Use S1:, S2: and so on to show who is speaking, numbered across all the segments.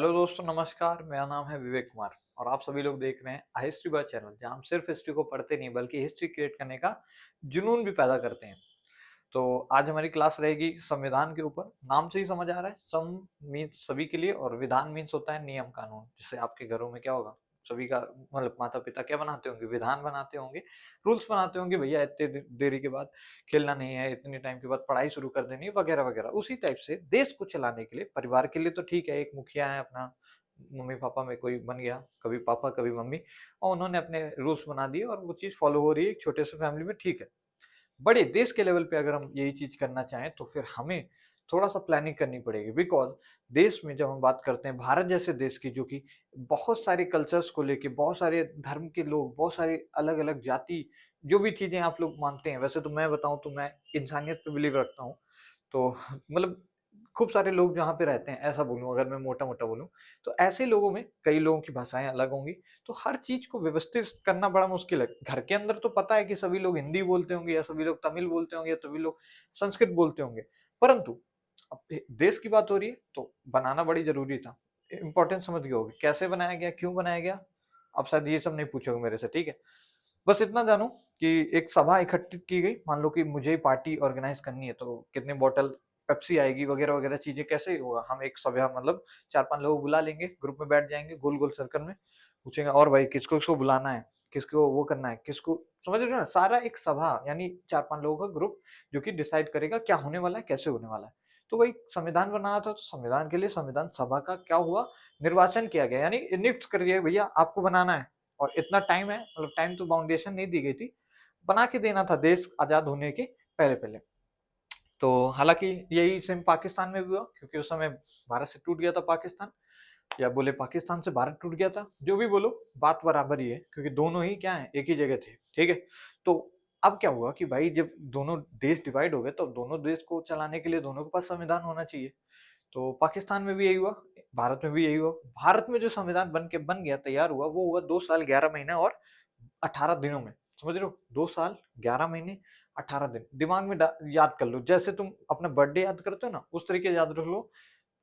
S1: Hello दोस्तों, नमस्कार। मेरा नाम है विवेक कुमार और आप सभी लोग देख रहे हैं हिस्ट्री बाय चैनल, जहां हम सिर्फ हिस्ट्री को पढ़ते नहीं बल्कि हिस्ट्री क्रिएट करने का जुनून भी पैदा करते हैं। तो आज हमारी क्लास रहेगी संविधान के ऊपर। नाम से ही समझ आ रहा है, सम मीन्स सभी के लिए और विधान मीन्स होता है नियम कानून। जैसे आपके घरों में क्या होगा, सभी का मतलब माता पिता क्या बनाते होंगे, विधान बनाते होंगे, रूल्स बनाते होंगे। भैया इतने देरी के बाद खेलना नहीं है, इतने टाइम के बाद पढ़ाई शुरू कर देनी है, वगैरह वगैरह। उसी टाइप से देश को चलाने के लिए, परिवार के लिए तो ठीक है, एक मुखिया है अपना, मम्मी पापा में कोई बन गया, कभी पापा कभी मम्मी, और उन्होंने अपने रूल्स बना दिए और वो चीज फॉलो हो रही है एक छोटे से फैमिली में, ठीक है। बड़े देश के लेवल पे अगर हम यही चीज करना चाहें तो फिर हमें थोड़ा सा प्लानिंग करनी पड़ेगी। बिकॉज देश में जब हम बात करते हैं भारत जैसे देश की, जो कि बहुत सारे कल्चर्स को लेके, बहुत सारे धर्म के लोग, बहुत सारे अलग अलग जाति, जो भी चीजें आप लोग मानते हैं, वैसे तो मैं बताऊं तो मैं इंसानियत पे बिलीव रखता हूँ। तो मतलब खूब सारे लोग जहाँ पे रहते हैं, ऐसा बोलूँ अगर मैं मोटा मोटा बोलूँ, तो ऐसे लोगों में कई लोगों की भाषाएं अलग होंगी। तो हर चीज को व्यवस्थित करना बड़ा मुश्किल है। घर के अंदर तो पता है कि सभी लोग हिंदी बोलते होंगे, या सभी लोग तमिल बोलते होंगे, या सभी लोग संस्कृत बोलते होंगे, परंतु अब देश की बात हो रही है तो बनाना बड़ी जरूरी था। इंपॉर्टेंस समझ गए होगे कैसे बनाया गया, क्यों बनाया गया। अब शायद ये सब नहीं पूछोगे मेरे से, ठीक है। बस इतना जानू कि एक सभा इकट्ठित की गई। मान लो कि मुझे पार्टी ऑर्गेनाइज करनी है, तो कितने बॉटल पेप्सी आएगी, वगैरह वगैरह चीजें कैसे होगा। हम एक सभा मतलब 4-5 लोग बुला लेंगे, ग्रुप में बैठ जाएंगे गोल गोल सर्कल में, पूछेंगे और भाई किसको किसको बुलाना है, किसको वो करना है, किसको, समझ रहे हो ना। सारा एक सभा यानी 4-5 लोगों का ग्रुप जो कि डिसाइड करेगा क्या होने वाला है, कैसे होने वाला है। तो वही संविधान बनाना था, तो संविधान के लिए संविधान सभा का क्या हुआ, निर्वाचन किया गया, यानी नियुक्त कर दिया भैया आपको बनाना है। और इतना टाइम है, मतलब टाइम तो बाउंडेशन नहीं दी गई थी, बना के देना था देश आजाद होने के पहले पहले। तो हालांकि यही सेम पाकिस्तान में भी हुआ, क्योंकि उस समय भारत से टूट गया था पाकिस्तान, या बोले पाकिस्तान से भारत टूट गया था, जो भी बोलो बात बराबर ही है, क्योंकि दोनों ही क्या है, एक ही जगह थे, ठीक है। तो अब क्या हुआ कि भाई जब दोनों देश डिवाइड हो गए, तो दोनों देश को चलाने के लिए दोनों के पास संविधान होना चाहिए। तो पाकिस्तान में भी यही हुआ, भारत में भी यही हुआ। भारत में जो संविधान बन गया, तैयार हुआ, वो हुआ 2 साल 11 महीने और 18 दिनों में। समझ रहे हो, 2 साल 11 महीने 18 दिन। दिमाग में याद कर लो, जैसे तुम अपना बर्थडे याद करते हो ना, उस तरीके याद रख लो।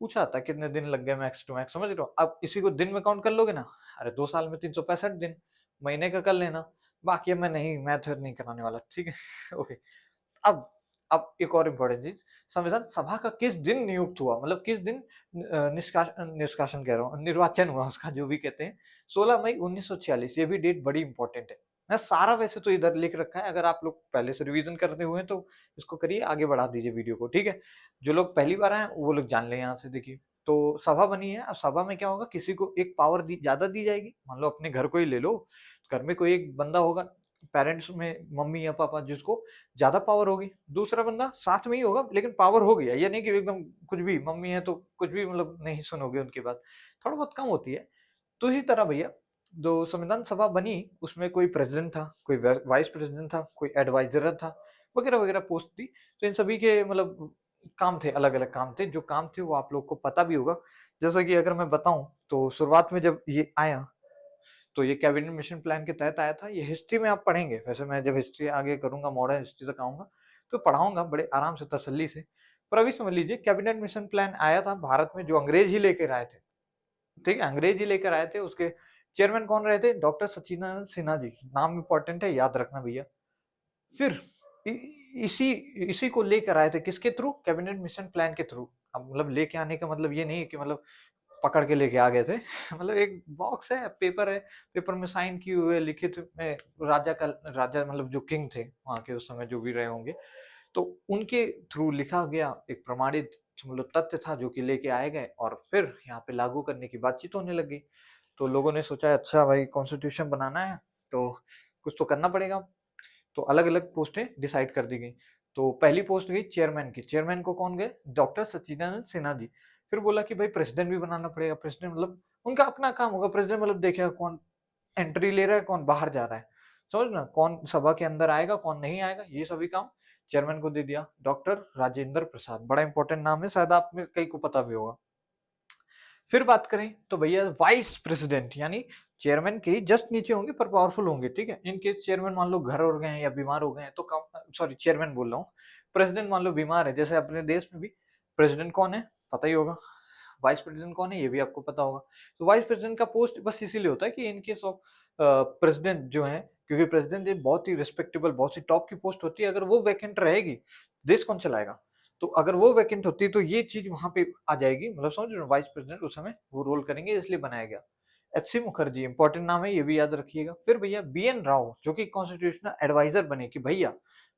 S1: पूछा था कितने दिन लग गए मैक्स टू मैक्स, समझ रहे हो। अब इसी को दिन में काउंट कर लोगे ना, अरे 2 साल में 365 दिन, महीने का कर लेना। बाकी अब मैं नहीं, मैथ नहीं कराने वाला, ठीक है। ओके। अब अब एक और इम्पोर्टेंट चीज, संविधान सभा का किस दिन नियुक्त हुआ, मतलब किस दिन निष्कासन निष्कासन कह रहा हूँ, निर्वाचन हुआ उसका, जो भी कहते हैं। 16 मई 1946, ये भी डेट बड़ी इंपॉर्टेंट है। मैं सारा वैसे तो इधर लिख रखा है, अगर आप लोग पहले से रिवीजन करते हुए हैं तो इसको करिए, आगे बढ़ा दीजिए वीडियो को, ठीक है। जो लोग पहली बार आए वो लोग जान ले, यहाँ से देखिए। तो सभा बनी है, अब सभा में क्या होगा, किसी को एक पावर ज्यादा दी जाएगी। मान लो अपने घर को ही ले लो, घर में कोई एक बंदा होगा, पेरेंट्स में मम्मी या पापा, जिसको ज्यादा पावर होगी। दूसरा बंदा साथ में ही होगा लेकिन पावर हो गया, ये नहीं कि एकदम कुछ भी, मम्मी है तो कुछ भी मतलब नहीं सुनोगे उनकी बात, थोड़ा बहुत कम होती है। तो इसी तरह भैया, जो संविधान सभा बनी, उसमें कोई प्रेसिडेंट था, कोई वाइस प्रेसिडेंट था, कोई एडवाइजर था, वगैरह वगैरह पोस्ट थी। तो इन सभी के मतलब काम थे, अलग अलग काम थे। जो काम थे वो आप लोग को पता भी होगा। जैसा कि अगर मैं बताऊं, तो शुरुआत में जब ये आया, तो ये कैबिनेट मिशन प्लान के तहत आया था। ये हिस्ट्री में आप पढ़ेंगे, वैसे मैं जब हिस्ट्री आगे करूंगा, मॉडर्न हिस्ट्री तक आऊंगा, तो पढ़ाऊंगा बड़े आराम से, तसल्ली से। पर अभी समझ लीजिए, कैबिनेट मिशन प्लान आया था भारत में, जो अंग्रेज ही लेकर आए थे, ठीक है, अंग्रेज ही लेकर आए थे। उसके चेयरमैन कौन रहे थे, डॉक्टर सचिदानंद सिन्हा जी। नाम इंपॉर्टेंट है, याद रखना भैया। फिर इसी इसी को लेकर आए थे, किसके थ्रू, कैबिनेट मिशन प्लान के थ्रू। अब मतलब लेके आने का मतलब ये नहीं है कि मतलब पकड़ के लेके आ गए थे। मतलब एक बॉक्स है, पेपर है, पेपर में साइन किए हुए, लिखित में, राजा का, राजा मतलब जो किंग थे वहां के उस समय, जो भी रहे होंगे, तो उनके थ्रू लिखा गया एक प्रमाणित मतलब तथ्य था, जो कि लेके आए गए, और फिर यहाँ पे लागू करने की बातचीत होने लगी। तो लोगों ने सोचा, अच्छा भाई कॉन्स्टिट्यूशन बनाना है तो कुछ तो करना पड़ेगा। तो अलग अलग पोस्टें डिसाइड कर दी गई। तो पहली पोस्ट गई चेयरमैन की। चेयरमैन को कौन गए, डॉक्टर सच्चिदानंद सिन्हा जी। फिर बोला कि भाई प्रेसिडेंट भी बनाना पड़ेगा। प्रेसिडेंट मतलब उनका अपना काम होगा, प्रेसिडेंट मतलब देखेगा कौन एंट्री ले रहा है, कौन बाहर जा रहा है, समझ ना, कौन सभा के अंदर आएगा, कौन नहीं आएगा, ये सभी काम चेयरमैन को दे दिया। डॉक्टर राजेंद्र प्रसाद, बड़ा इंपॉर्टेंट नाम है, शायद आप में कई को पता भी होगा। फिर बात करें तो भैया वाइस प्रेसिडेंट, यानी चेयरमैन के जस्ट नीचे होंगे पर पावरफुल होंगे, ठीक है। इन केस चेयरमैन मान लो घर हो गए हैं या बीमार हो गए हैं, तो कम, सॉरी चेयरमैन बोल रहा हूँ, प्रेसिडेंट मान लो बीमार है, जैसे अपने देश में भी प्रेसिडेंट कौन है पता ही होगा, वाइस प्रेसिडेंट कौन है ये भी आपको पता होगा। तो वाइस प्रेसिडेंट का पोस्ट बस इसीलिए होता है कि इन केस ऑफ प्रेसिडेंट जो है, क्योंकि प्रेसिडेंट एक बहुत ही रिस्पेक्टेबल, बहुत ही टॉप की पोस्ट होती है, अगर वो वैकेंट रहेगी देश कौन चलाएगा। तो अगर वो वैकेंट होती है तो ये चीज वहां पे आ जाएगी, मतलब समझ रहे हो, वाइस प्रेसिडेंट उस समय वो रोल करेंगे, इसलिए बनाया गया। एच.सी. मुखर्जी इंपॉर्टेंट नाम है, ये भी याद रखिएगा। फिर भैया बी.एन. राव जो कि कॉन्स्टिट्यूशनल एडवाइजर बने, कि भैया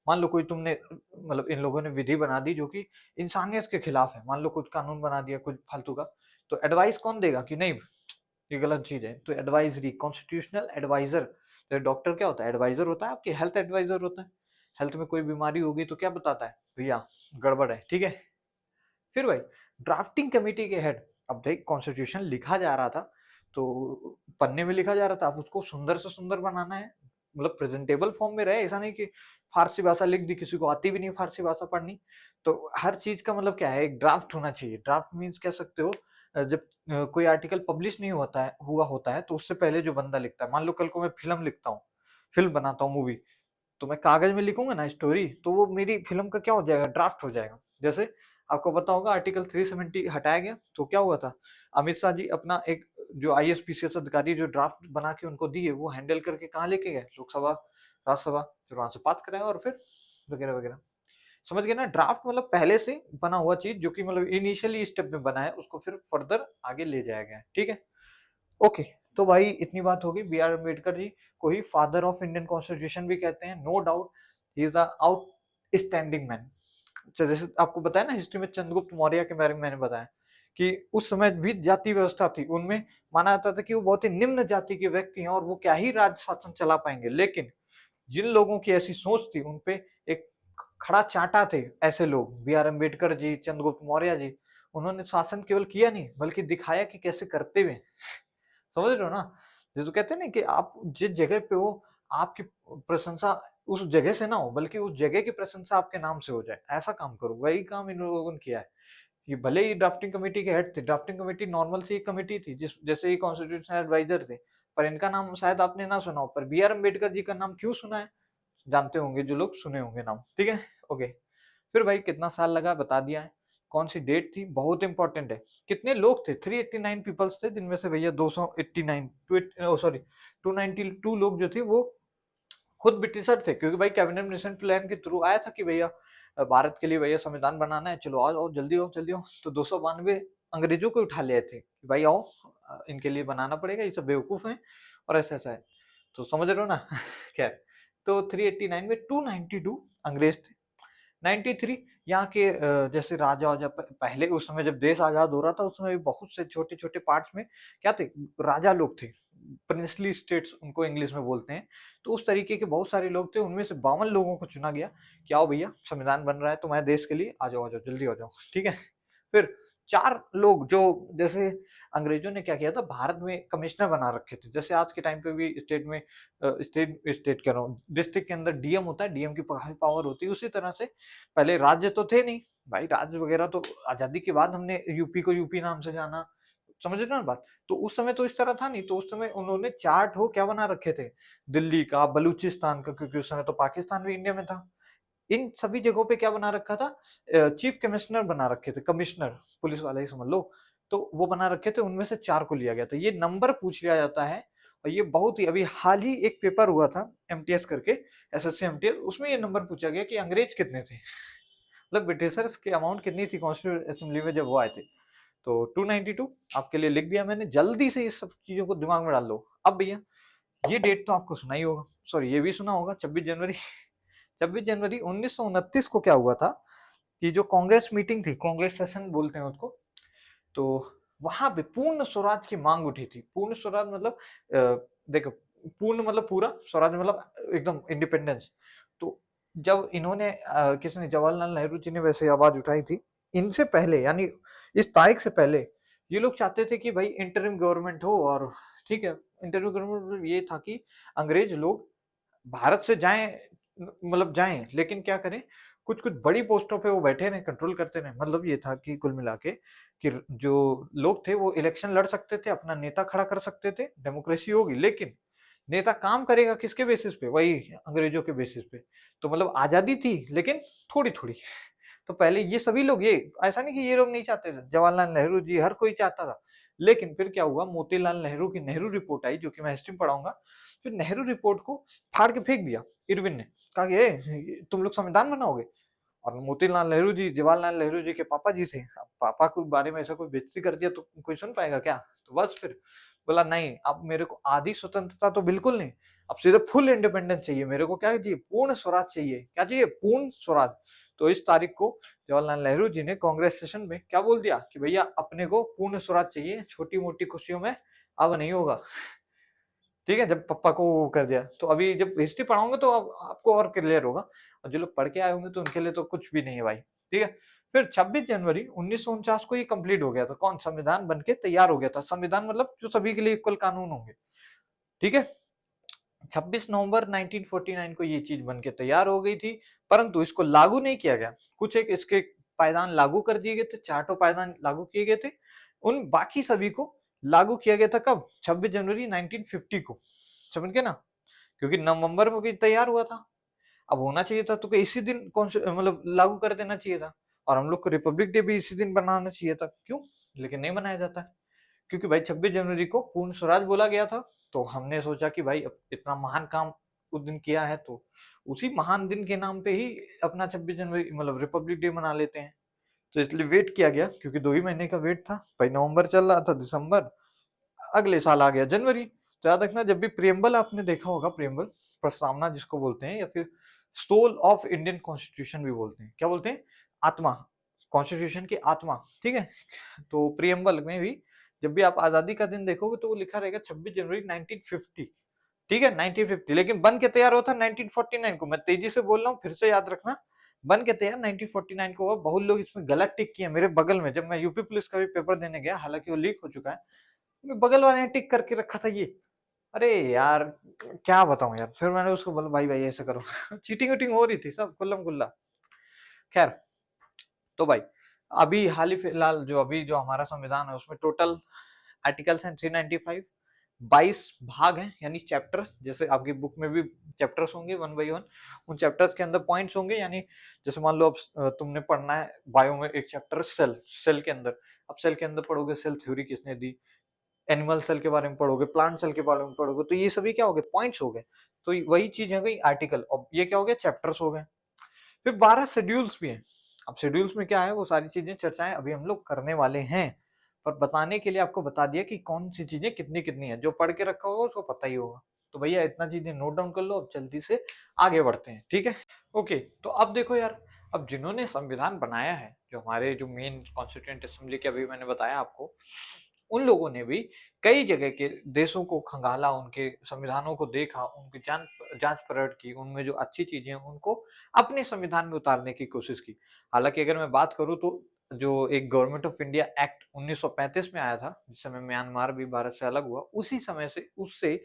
S1: मान लो कोई तुमने, मतलब इन लोगों ने विधि बना दी जो कि इंसानियत के खिलाफ है, मान लो कुछ कानून बना दिया कुछ फालतू का, तो एडवाइस कौन देगा कि नहीं ये गलत चीज है, तो एडवाइजरी, कॉन्स्टिट्यूशनल एडवाइजर। तो डॉक्टर क्या होता है, एडवाइजर होता है, आपकी हेल्थ एडवाइजर होता है। हेल्थ में कोई बीमारी होगी तो क्या बताता है, भैया गड़बड़ है, ठीक है। फिर भाई ड्राफ्टिंग कमेटी के हेड, अब देख कॉन्स्टिट्यूशन लिखा जा रहा था, तो पन्ने में लिखा जा रहा था, अब उसको सुंदर से सुंदर बनाना है, मतलब प्रेजेंटेबल फॉर्म में रहे, ऐसा नहीं कि फारसी भाषा लिख दी, किसी को आती भी नहीं फारसी भाषा पढ़नी। तो हर चीज का मतलब क्या है, एक ड्राफ्ट होना चाहिए। ड्राफ्ट मीन्स कह सकते हो जब कोई आर्टिकल पब्लिश नहीं हुआ होता है, तो उससे पहले जो बंदा लिखता है, मान लो कल को मैं फिल्म लिखता हूँ, फिल्म बनाता हूँ, मूवी, तो मैं कागज में लिखूंगा ना स्टोरी, तो वो मेरी फिल्म का क्या हो जाएगा, ड्राफ्ट हो जाएगा। जैसे आपको पता होगा आर्टिकल 370 हटाया गया, तो क्या हुआ था, अमित शाह जी अपना एक जो आईएएस पीसीएस अधिकारी जो ड्राफ्ट बना के उनको दिए, वो हैंडल करके कहाँ लेके गए, लोकसभा, राज्यसभा, फिर वहां से पास कराया, और फिर वगैरह वगैरह। समझ गए ना, ड्राफ्ट मतलब पहले से बना हुआ चीज जो कि मतलब इनिशियली स्टेप में बना है, उसको फिर फर्दर आगे ले जाया गया है, ठीक है। ओके, तो भाई इतनी बात होगी। बी आर अम्बेडकर जी को ही फादर ऑफ इंडियन कॉन्स्टिट्यूशन भी कहते हैं, no doubt he is the outstanding man. जैसे आपको बताया ना हिस्ट्री में चंद्रगुप्त मौर्य के बारे में मैंने बताया कि उस समय भी जाति व्यवस्था थी, उनमें माना जाता था कि वो बहुत ही निम्न जाति के व्यक्ति हैं और वो क्या ही राज शासन चला पाएंगे, लेकिन जिन लोगों की ऐसी सोच थी उनपे एक खड़ा चांटा थे ऐसे लोग, बी आर अम्बेडकर जी, चंद्रगुप्त मौर्य जी। उन्होंने शासन केवल किया नहीं बल्कि दिखाया कि कैसे करते हुए, समझ रहे हो ना। जैसे कहते हैं ना कि आप जिस जगह पे हो, आपकी प्रशंसा उस जगह से ना हो बल्कि उस जगह की प्रशंसा आपके नाम से हो जाए, ऐसा काम करो। वही काम इन लोगों ने किया है। ये भले ही ड्राफ्टिंग कमेटी के हेड थे, ड्राफ्टिंग कमेटी नॉर्मल सी एक कमेटी थी, जिस जैसे ही कॉन्स्टिट्यूशनल एडवाइजर थे, पर इनका नाम शायद आपने ना सुना हो, पर बी आर अम्बेडकर जी का नाम क्यों सुना है, जानते होंगे जो लोग सुने होंगे नाम, ठीक है। ओके, फिर भाई कितना साल लगा बता दिया है। कौन सी डेट थी, बहुत इंपॉर्टेंट है। कितने लोग थे, 389 पीपल्स थे, जिनमें से भैया 289 सॉरी 292 लोग जो थे वो खुद ब्रिटिशर थे, क्योंकि भाई कैबिनेट मिशन प्लान के थ्रू आया था कि भैया भारत के लिए भैया संविधान बनाना है, चलो आओ आओ जल्दी आओ जल्दी आओ। तो 292 अंग्रेजों को उठा लिए थे कि भाई आओ, इनके लिए बनाना पड़ेगा, ये सब बेवकूफ हैं और ऐसा ऐसा है, तो समझ रहे हो ना। खैर, तो 389 में 292 अंग्रेज थे। 93 यहाँ के जैसे राजा वाजा, पहले उस समय जब देश आजाद हो रहा था, उस समय भी बहुत से छोटे छोटे पार्ट्स में क्या थे, राजा लोग थे, प्रिंसली स्टेट्स उनको इंग्लिश में बोलते हैं। तो उस तरीके के बहुत सारे लोग थे, उनमें से 52 लोगों को चुना गया कि आओ भैया संविधान बन रहा है तुम्हारे देश के लिए, आ जाओ जल्दी आ जाओ, ठीक है। फिर 4 लोग जो, जैसे अंग्रेजों ने क्या किया था, भारत में कमिश्नर बना रखे थे, जैसे आज के टाइम पे भी स्टेट में स्टेट कह रहा हूँ, डिस्ट्रिक्ट के अंदर डीएम होता है, डीएम की पावर होती है, उसी तरह से पहले राज्य तो थे नहीं भाई, राज्य वगैरह तो आजादी के बाद हमने यूपी को यूपी नाम से जाना, समझ रहे हो ना बात। तो उस समय तो इस तरह था नहीं, तो उस समय उन्होंने चार्ट हो क्या बना रखे थे, दिल्ली का, बलूचिस्तान का, क्योंकि उस समय तो पाकिस्तान भी इंडिया में था, इन सभी जगहों पे क्या बना रखा था, चीफ कमिश्नर बना रखे थे, कमिश्नर पुलिस वाला ही समझ लो। तो वो बना रखे थे, उनमें से 4 को लिया गया था, ये नंबर पूछ लिया जाता है। और ये बहुत ही अभी हाल ही एक पेपर हुआ था एमटीएस करके, एसएससी एमटीएस, उसमें ये नंबर पूछा गया कि अंग्रेज कितने थे, मतलब ब्रिटिशर्स की अमाउंट कितनी थी कॉन्स्टिट्यूंट असेंबली में जब वो आए थे। तो 292 आपके लिए लिख दिया मैंने, जल्दी से इस सब चीजों को दिमाग में डाल लो। अब भैया ये डेट तो आपको सुना ही होगा, सॉरी ये भी सुना होगा, 26 जनवरी। 26 जनवरी 1929 को क्या हुआ था कि जो कांग्रेस मीटिंग थी, कांग्रेस सेशन बोलते हैं उसको, तो वहां पे पूर्ण स्वराज की मांग उठी थी। पूर्ण स्वराज मतलब देखो, पूर्ण मतलब पूरा, स्वराज मतलब एकदम इंडिपेंडेंस। तो जब इन्होंने किसने, जवाहरलाल नेहरू जी ने वैसे आवाज उठाई थी, इनसे पहले यानी इस तारीख से पहले ये लोग चाहते थे कि भाई इंटरिम गवर्नमेंट हो, और ठीक है, इंटरिम गवर्नमेंट ये था कि अंग्रेज लोग भारत से जाएं, मतलब जाएं, लेकिन क्या करें, कुछ कुछ बड़ी पोस्टों पे वो बैठे रहे, कंट्रोल करते रहे। मतलब ये था कि कुल मिला के कि जो लोग थे वो इलेक्शन लड़ सकते थे, अपना नेता खड़ा कर सकते थे, डेमोक्रेसी होगी, लेकिन नेता काम करेगा किसके बेसिस पे, वही अंग्रेजों के बेसिस पे। तो मतलब आजादी थी लेकिन थोड़ी थोड़ी। तो पहले ये सभी लोग, ये ऐसा नहीं कि ये लोग नहीं चाहते थे, जवाहरलाल नेहरू जी हर कोई चाहता था। लेकिन फिर क्या हुआ, मोतीलाल नेहरू की नेहरू रिपोर्ट आई, जो कि मैं हिस्ट्री में पढ़ाऊंगा। फिर नेहरू रिपोर्ट को फाड़ के फेंक दिया इरविन ने, कहा कि ये तुम लोग संविधान बनाओगे। और मोतीलाल नेहरू जी जवाहरलाल नेहरू जी के पापा जी थे, अब पापा के बारे में ऐसा कोई बेइज्जती कर दिया तो कोई सुन पाएगा क्या? तो बस फिर बोला नहीं, अब मेरे को आधी स्वतंत्रता तो बिल्कुल नहीं, अब सीधे फुल इंडिपेंडेंस चाहिए मेरे को। क्या चाहिए? पूर्ण स्वराज चाहिए। क्या चाहिए? पूर्ण स्वराज। तो इस तारीख को जवाहरलाल नेहरू जी ने कांग्रेस सेशन में क्या बोल दिया कि भैया अपने को पूर्ण स्वराज चाहिए, छोटी मोटी खुशियों में अब नहीं होगा। ठीक है, जब पापा को वो कर दिया, तो अभी जब हिस्ट्री पढ़ाऊंगा तो अब आपको और क्लियर होगा, और जो लोग पढ़ के आए होंगे तो उनके लिए तो कुछ भी नहीं है भाई। ठीक है, फिर 26 जनवरी 1949 को ये कंप्लीट हो गया था, कौन? संविधान बन के तैयार हो गया था। संविधान मतलब जो सभी के लिए इक्वल कानून होंगे। ठीक है, 26 नवंबर 1949 को ये चीज बन के तैयार हो गई थी, परंतु इसको लागू नहीं किया गया। कुछ एक इसके पायदान लागू कर दिए गए थे, 4 पायदान लागू किए गए थे, उन बाकी सभी को लागू किया गया था कब? 26 जनवरी 1950 को। समझ गए ना? क्योंकि नवंबर में भी तैयार हुआ था, अब होना चाहिए था तो इसी दिन कौन से मतलब लागू कर देना चाहिए था, और हम लोग को रिपब्लिक डे भी इसी दिन बनाना चाहिए था। क्यों? लेकिन नहीं मनाया जाता है, क्योंकि भाई 26 जनवरी को पूर्ण स्वराज बोला गया था। तो हमने सोचा कि भाई अब इतना महान काम उस दिन किया है, तो उसी महान दिन के नाम पे ही अपना 26 जनवरी मतलब रिपब्लिक डे मना लेते हैं। तो इसलिए वेट किया गया, क्योंकि 2 ही महीने का वेट था भाई। नवंबर चल रहा था, दिसंबर, अगले साल आ गया जनवरी। तो याद रखना, जब भी प्रियम्बल आपने देखा होगा, प्रियम्बल प्रस्तावना जिसको बोलते हैं, या फिर सोल ऑफ इंडियन कॉन्स्टिट्यूशन भी बोलते हैं। क्या बोलते हैं? आत्मा, कॉन्स्टिट्यूशन की आत्मा। ठीक है, तो प्रियम्बल में भी जब भी आप आजादी का दिन देखोगे तो वो लिखा रहेगा 26 जनवरी 1950। ठीक है, 1950, लेकिन बन के तैयार होता 1949 को। मैं तेजी से बोल रहा हूँ, फिर से याद रखना, बन के तैयार 1949 को हुआ। बहुत लोग इसमें गलत टिक किए। मेरे बगल में जब मैं यूपी पुलिस का भी पेपर देने गया, हालांकि वो लीक हो चुका है, बगल वाले ने टिक करके रखा था ये। अरे यार, क्या बताऊं यार। फिर मैंने उसको बोला भाई भाई ऐसे करो। चीटिंग वीटिंग हो रही थी सब कुल्लम कुल्ला। खैर, तो भाई अभी हाल ही फिलहाल जो हमारा संविधान है, उसमें टोटल आर्टिकल्स हैं 395, 22 भाग हैं, यानी चैप्टर्स। जैसे आपकी बुक में भी चैप्टर्स होंगे 1 बाई 1, उन चैप्टर्स के अंदर पॉइंट्स होंगे। यानी जैसे मान लो अब तुमने पढ़ना है बायो में एक चैप्टर सेल, सेल के अंदर, अब सेल के अंदर पढ़ोगे सेल थ्योरी किसने दी, एनिमल सेल के बारे में पढ़ोगे, प्लांट सेल के बारे में पढ़ोगे, तो ये सभी क्या हो गए? पॉइंट्स हो गए। तो वही चीज है गई आर्टिकल, और ये क्या हो गया? चैप्टर्स हो गए। फिर 12 शेड्यूल्स भी हैं। अब शेड्यूल्स में क्या है, वो सारी चीजें चर्चाएं अभी हम लोग करने वाले हैं, पर बताने के लिए आपको बता दिया कि कौन सी चीजें कितनी कितनी है। जो पढ़ के रखा होगा उसको पता ही होगा। तो भैया इतना चीजें नोट डाउन कर लो, अब जल्दी से आगे बढ़ते हैं। ठीक है, ओके। तो अब देखो यार, अब जिन्होंने संविधान बनाया है, जो हमारे जो मेन कॉन्स्टिट्यूएंट असेंबली के अभी मैंने बताया आपको, उन लोगों ने भी कई जगह के देशों को खंगाला, उनके संविधानों को देखा, उनकी जांच परख की, उनमें जो अच्छी चीजें हैं उनको अपने संविधान में उतारने की कोशिश की। हालांकि अगर मैं बात करूं तो जो एक गवर्नमेंट ऑफ इंडिया एक्ट 1935 में आया था, जिस समय म्यांमार भी भारत से अलग हुआ, उसी समय से उससे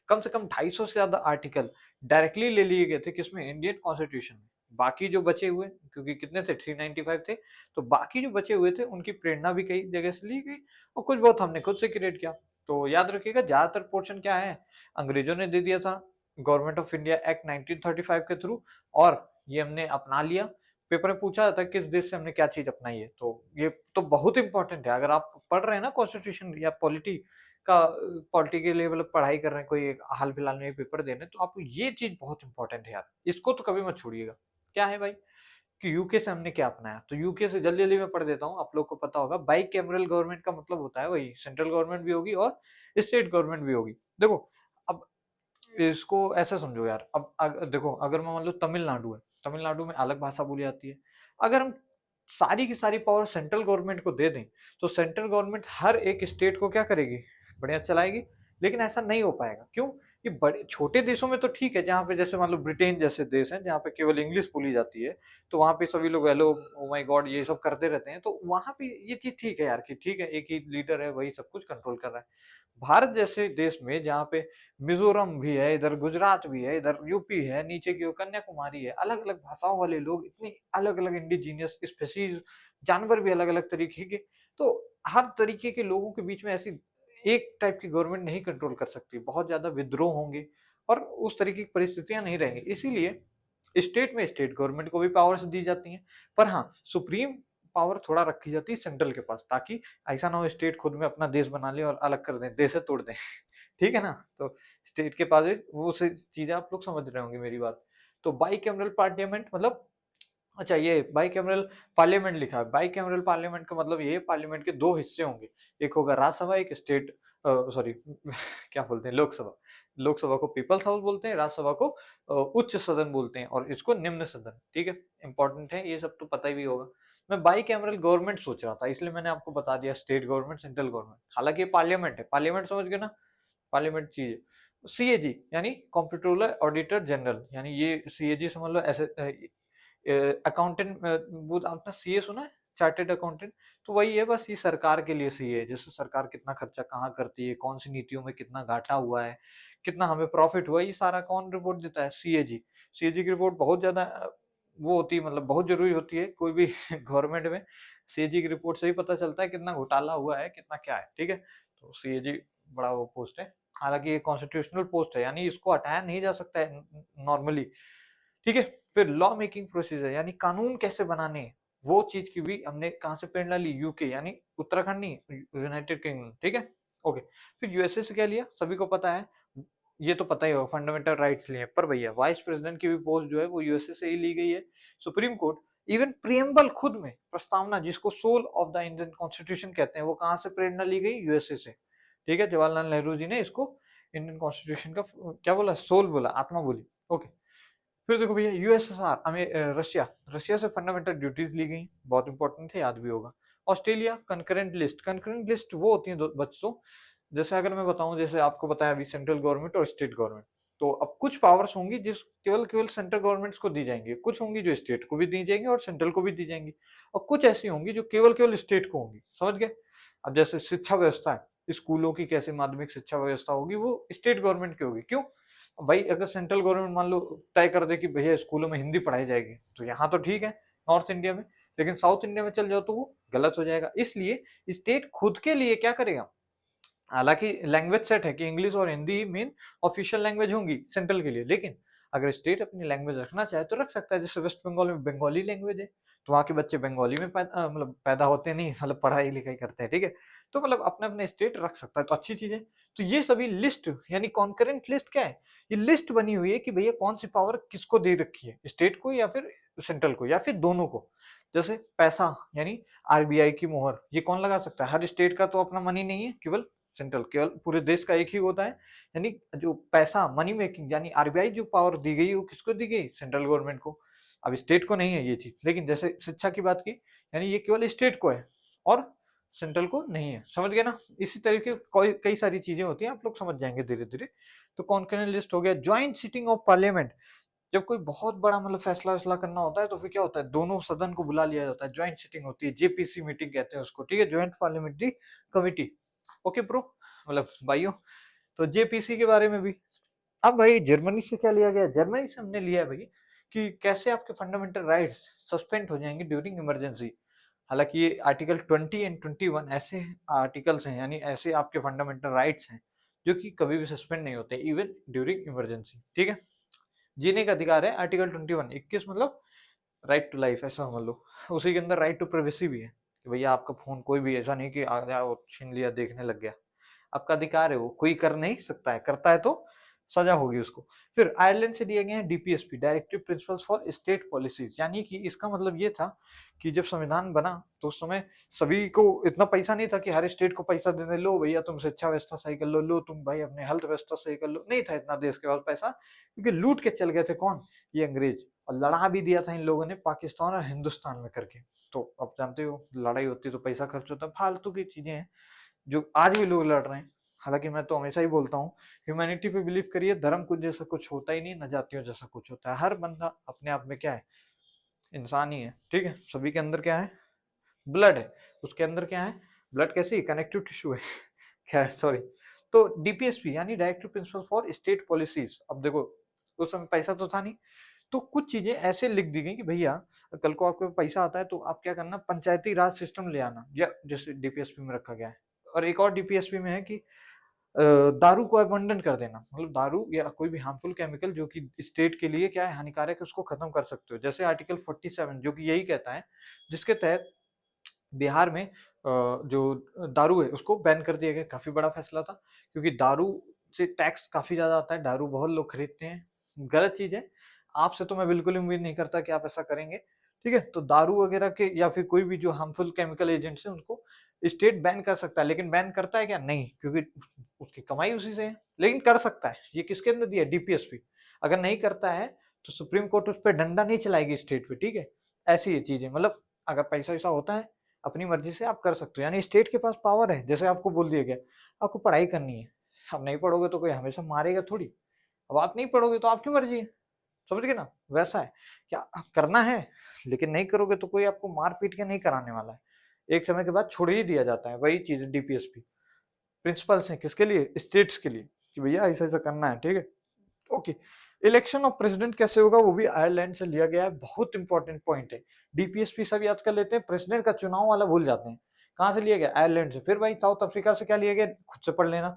S1: कम से कम 250 से ज्यादा आर्टिकल डायरेक्टली ले लिए गए थे, किसमें? इंडियन कॉन्स्टिट्यूशन में। बाकी जो बचे हुए, क्योंकि कितने थे? 395 थे, तो बाकी जो बचे हुए थे उनकी प्रेरणा भी कई जगह से ली गई, और कुछ बहुत हमने खुद से क्रिएट किया। तो याद रखिएगा, ज्यादातर पोर्शन क्या है, अंग्रेजों ने दे दिया था गवर्नमेंट ऑफ इंडिया एक्ट 1935 के थ्रू, और ये हमने अपना लिया। पेपर में पूछा जाता है किस देश से हमने क्या चीज अपनाई है, तो ये तो बहुत इंपॉर्टेंट है। अगर आप पढ़ रहे हैं ना कॉन्स्टिट्यूशन या पॉलिटी का, पॉलिटी के लेवल पढ़ाई कर रहे हैं, कोई हाल फिलहाल में पेपर दे रहे हैं, तो आपको ये चीज बहुत इंपॉर्टेंट है यार, इसको तो कभी मत छोड़िएगा। क्या है भाई, कि यूके से हमने क्या अपनाया। तो यूके से जल्दी जल्दी मैं पढ़ देता हूँ, आप लोग को पता होगा, बाई कैमरल गवर्नमेंट का मतलब होता है वही, सेंट्रल गवर्नमेंट भी होगी और स्टेट गवर्नमेंट भी होगी। देखो, अब इसको ऐसा समझो यार, अब देखो, अगर मैं मान लो तमिलनाडु है, तमिलनाडु में अलग भाषा बोली जाती है। अगर हम सारी की सारी पावर सेंट्रल गवर्नमेंट को दे दें, तो सेंट्रल गवर्नमेंट हर एक स्टेट को क्या करेगी? बढ़िया चलाएगी। लेकिन ऐसा नहीं हो पाएगा। क्यों? ये बड़े छोटे देशों में तो ठीक है, जहाँ पे जैसे मान लो ब्रिटेन जैसे देश हैं, जहाँ पे केवल इंग्लिश बोली जाती है, तो वहाँ पे सभी लोग हेलो, ओ माय गॉड, ये सब करते रहते हैं, तो वहाँ पे ये चीज ठीक है यार, कि ठीक है एक ही लीडर है, वही सब कुछ कंट्रोल कर रहा है। भारत जैसे देश में, जहाँ पे मिजोरम भी है, इधर गुजरात भी है, इधर यूपी है, नीचे की ओर कन्याकुमारी है, अलग अलग भाषाओं वाले लोग, इतने अलग अलग इंडिजीनियस स्पेसीज, जानवर भी अलग अलग तरीके के, तो हर तरीके के लोगों के बीच में ऐसी एक टाइप की गवर्नमेंट नहीं कंट्रोल कर सकती, बहुत ज्यादा विद्रोह होंगे और उस तरीके की परिस्थितियां नहीं रहेंगी। इसीलिए स्टेट में स्टेट गवर्नमेंट को भी पावर्स दी जाती हैं, पर हाँ सुप्रीम पावर थोड़ा रखी जाती है सेंट्रल के पास, ताकि ऐसा ना हो स्टेट खुद में अपना देश बना ले और अलग कर दें, देश तोड़ दें। ठीक है ना? तो स्टेट के पास वो से चीजें आप लोग समझ रहे होंगे मेरी बात। तो बाई कैमरल पार्लियामेंट मतलब, अच्छा ये बाई कैमरल पार्लियामेंट लिखा है, बाई कैमरल पार्लियामेंट का मतलब ये पार्लियामेंट के दो हिस्से होंगे, एक होगा राज्यसभा, एक स्टेट सॉरी क्या बोलते हैं, लोकसभा। लोकसभा को पीपल्स हाउस बोलते हैं, राज्यसभा को उच्च सदन बोलते हैं, और इसको निम्न सदन। ठीक है, इंपॉर्टेंट है ये सब, तो पता ही भी होगा। मैं बाई कैमरल गवर्नमेंट सोच रहा था, इसलिए मैंने आपको बता दिया स्टेट गवर्नमेंट सेंट्रल गवर्नमेंट, हालांकि ये पार्लियामेंट है, पार्लियामेंट समझ गए ना, पार्लियामेंट चीज है। सीएजी यानी कंप्ट्रोलर ऑडिटर जनरल, यानी ये सीएजी समझ लो ऐसे अकाउंटेंट, वो आपने सीए सुना है, चार्टेड अकाउंटेंट, तो वही है, बस ये सरकार के लिए सीए है, जैसे सरकार कितना खर्चा कहाँ करती है, कौन सी नीतियों में कितना घाटा हुआ है, कितना हमें प्रॉफिट हुआ, ये सारा कौन रिपोर्ट देता है, सीएजी। सीएजी की रिपोर्ट बहुत ज्यादा वो होती है, मतलब बहुत जरूरी होती है कोई भी गवर्नमेंट में। सीएजी की रिपोर्ट से ही पता चलता है कितना घोटाला हुआ है, कितना क्या है। ठीक है, तो सीएजी बड़ा वो पोस्ट है, हालांकि ये कॉन्स्टिट्यूशनल पोस्ट है, यानी इसको हटाया नहीं जा सकता है नॉर्मली। ठीक है, फिर लॉ मेकिंग प्रोसीजर यानी कानून कैसे बनाने हैं, वो चीज की भी हमने कहाँ से प्रेरणा ली, यूके यानी उत्तराखंड नहीं, यूनाइटेड किंगडम। ठीक है, ओके। फिर यूएसए से क्या लिया, सभी को पता है, ये तो पता ही होगा, फंडामेंटल राइट्स लिए, पर भैया वाइस प्रेसिडेंट की भी पोस्ट जो है वो यूएसए से ही ली गई है। सुप्रीम कोर्ट, इवन प्रियम्बल खुद में प्रस्तावना, जिसको soul of the Indian constitution कहते हैं, वो कहाँ से प्रेरणा ली गई, यूएसए से। ठीक है, जवाहरलाल नेहरू जी ने इसको इंडियन कॉन्स्टिट्यूशन का क्या बोला, सोल बोला, आत्मा बोली। ओके, फिर देखो भैया यूएसएसआर रशिया, रशिया से फंडामेंटल ड्यूटीज ली गई, बहुत इंपॉर्टेंट है, याद भी होगा। Australia concurrent list, concurrent list वो होती है बच्चों, जैसे अगर मैं बताऊं, जैसे आपको बताया अभी सेंट्रल गवर्नमेंट और स्टेट गवर्नमेंट, तो अब कुछ पावर्स होंगी जिस केवल केवल सेंट्रल गवर्नमेंट्स को दी जाएंगी, कुछ होंगी जो स्टेट को भी दी जाएंगी और सेंट्रल को भी दी जाएंगी, और कुछ ऐसी होंगी जो केवल केवल स्टेट को होंगी, समझ गए? अब जैसे शिक्षा व्यवस्था है, स्कूलों की कैसे माध्यमिक शिक्षा व्यवस्था होगी, वो स्टेट गवर्नमेंट की होगी। क्यों भाई, अगर सेंट्रल गवर्नमेंट मान लो तय कर दे कि भैया स्कूलों में हिंदी पढ़ाई जाएगी, तो यहाँ तो ठीक है नॉर्थ इंडिया में, लेकिन साउथ इंडिया में चल जाओ तो वो गलत हो जाएगा। इसलिए स्टेट खुद के लिए क्या करेगा, हालांकि लैंग्वेज सेट है कि इंग्लिश और हिंदी मेन ऑफिशियल लैंग्वेज होंगी सेंट्रल के लिए, लेकिन अगर स्टेट अपनी लैंग्वेज रखना चाहे तो रख सकता है। जैसे वेस्ट बंगाल में बंगाली लैंग्वेज है, तो वहाँ के बच्चे बंगाली में मतलब पैदा होते नहीं, मतलब पढ़ाई लिखाई करते हैं। ठीक है, तो मतलब अपने अपने स्टेट रख सकता है, तो अच्छी चीज है। तो ये सभी लिस्ट यानी कॉन्करेंट लिस्ट क्या है, ये लिस्ट बनी हुई है कि भैया कौन सी पावर किसको दे रखी है, स्टेट को या फिर सेंट्रल को या फिर दोनों को। जैसे पैसा यानी आरबीआई की मोहर, ये कौन लगा सकता है, हर स्टेट का तो अपना मनी नहीं है, केवल सेंट्रल, केवल पूरे देश का एक ही होता है। यानी जो पैसा मनी मेकिंग यानी आरबीआई जो पावर दी गई वो किसको दी गई, सेंट्रल गवर्नमेंट को। अब स्टेट को नहीं है ये चीज, लेकिन जैसे शिक्षा की बात की, यानी ये केवल स्टेट को है और सेंट्रल को नहीं है, समझ गए ना? इसी तरीके कई सारी चीजें होती हैं, आप लोग समझ जाएंगे धीरे धीरे। तो कॉन्करेंट लिस्ट हो गया। ज्वाइंट सिटिंग ऑफ पार्लियामेंट, जब कोई बहुत बड़ा मतलब फैसला वैसला करना होता है तो फिर क्या होता है, दोनों सदन को बुला लिया जाता है, ज्वाइंट सिटिंग होती है, जेपीसी मीटिंग कहते हैं उसको। ठीक है, joint parliamentary committee. Okay bro, मतलब भाइयों, तो जेपीसी के बारे में भी। अब भाई जर्मनी से क्या लिया गया, जर्मनी से हमने लिया है भाई कि कैसे आपके फंडामेंटल राइट्स सस्पेंड हो जाएंगे ड्यूरिंग इमरजेंसी। हालांकि ये आर्टिकल 20 एंड 21 ऐसे आर्टिकल्स हैं, यानी ऐसे आपके फंडामेंटल राइट्स हैं जो कि कभी भी सस्पेंड नहीं होते इवन ड्यूरिंग इमरजेंसी। ठीक है, जीने का अधिकार है आर्टिकल 21, 21 मतलब राइट टू लाइफ, ऐसा समझ लो। उसी के अंदर राइट टू प्राइवेसी भी है कि भैया आपका फोन कोई भी ऐसा नहीं कि आ गया और छीन लिया, देखने लग गया, आपका अधिकार है, वो कोई कर नहीं सकता है, करता है तो सजा होगी उसको। फिर आयरलैंड से दिए गए हैं DPSP, directive principles for state policies, यानी कि इसका मतलब ये था कि जब संविधान बना तो उस समय सभी को इतना पैसा नहीं था कि हर स्टेट को पैसा देने, लो भैया तुम शिक्षा व्यवस्था सही कर लो, लो तुम भाई अपने हेल्थ व्यवस्था सही कर लो, नहीं था इतना देश के पास पैसा, क्योंकि लूट के चल गए थे कौन, ये अंग्रेज। और लड़ा भी दिया था इन लोगों ने पाकिस्तान और हिंदुस्तान में करके। तो अब जानते हो लड़ाई होती है तो पैसा खर्च होता है, फालतू की चीजें हैं जो आज भी लोग लड़ रहे हैं। हालांकि मैं तो हमेशा ही बोलता हूँ, ह्यूमैनिटी पे बिलीव करिए, धर्म कुछ जैसा कुछ होता ही नहीं, न जातियों जैसा कुछ होता है, हर बंदा अपने आप में क्या है, इंसान ही है। ठीक है, सभी के अंदर क्या है, ब्लड है, उसके अंदर क्या है, ब्लड कैसी कनेक्टिव टिश्यू है। खैर सॉरी। तो डीपीएसपी यानी directive principle for state policies, अब देखो उस समय पैसा तो था नहीं, तो कुछ चीजें ऐसे लिख दी गई कि भैया कल को आपके पास पैसा आता है तो आप क्या करना, पंचायती राज सिस्टम ले आना, या जैसे डीपीएसपी में रखा गया है। और एक और डीपीएसपी में है कि दारू को अबंडन कर देना, मतलब दारू या कोई भी हार्मफुल केमिकल जो कि स्टेट के लिए क्या है हानिकारक है उसको खत्म कर सकते हो। जैसे आर्टिकल 47 जो कि यही कहता है, जिसके तहत बिहार में जो दारू है उसको बैन कर दिया गया। काफी बड़ा फैसला था, क्योंकि दारू से टैक्स काफी ज्यादा आता है, दारू बहुत लोग खरीदते हैं, गलत चीज है। आपसे तो मैं बिल्कुल उम्मीद नहीं करता कि आप ऐसा करेंगे, ठीक है। तो दारू वगैरह के या फिर कोई भी जो हार्मफुल केमिकल एजेंट्स है उनको स्टेट बैन कर सकता है, लेकिन बैन करता है क्या? नहीं, क्योंकि उसकी कमाई उसी से है। लेकिन कर सकता है, ये किसके अंदर दिया? डीपीएसपी। अगर नहीं करता है तो सुप्रीम कोर्ट उस पर डंडा नहीं चलाएगी स्टेट पे, ठीक है। ऐसी ये चीज है, मतलब अगर पैसा वैसा होता है अपनी मर्जी से आप कर सकते हो, यानी स्टेट के पास पावर है। जैसे आपको बोल दिया गया आपको पढ़ाई करनी है, अब नहीं पढ़ोगे तो कोई हमेशा मारेगा थोड़ी। अब आप नहीं पढ़ोगे तो आपकी मर्जी है, समझ गए ना? वैसा है, क्या करना है, लेकिन नहीं करोगे तो कोई आपको मार पीट के नहीं कराने वाला है। एक समय के बाद छोड़ ही दिया जाता है। वही चीज डीपीएसपी प्रिंसिपल्स हैं किसके लिए? स्टेट्स के लिए, कि भैया ऐसा ऐसा करना है, ठीक है। ओके। इलेक्शन ऑफ प्रेसिडेंट कैसे होगा वो भी आयरलैंड से लिया गया है, बहुत इंपॉर्टेंट पॉइंट है। डीपीएसपी सब याद कर लेते हैं, प्रेसिडेंट का चुनाव वाला भूल जाते हैं। कहाँ से लिया गया? आयरलैंड से। फिर भाई साउथ अफ्रीका से क्या लिया गया? खुद से पढ़ लेना।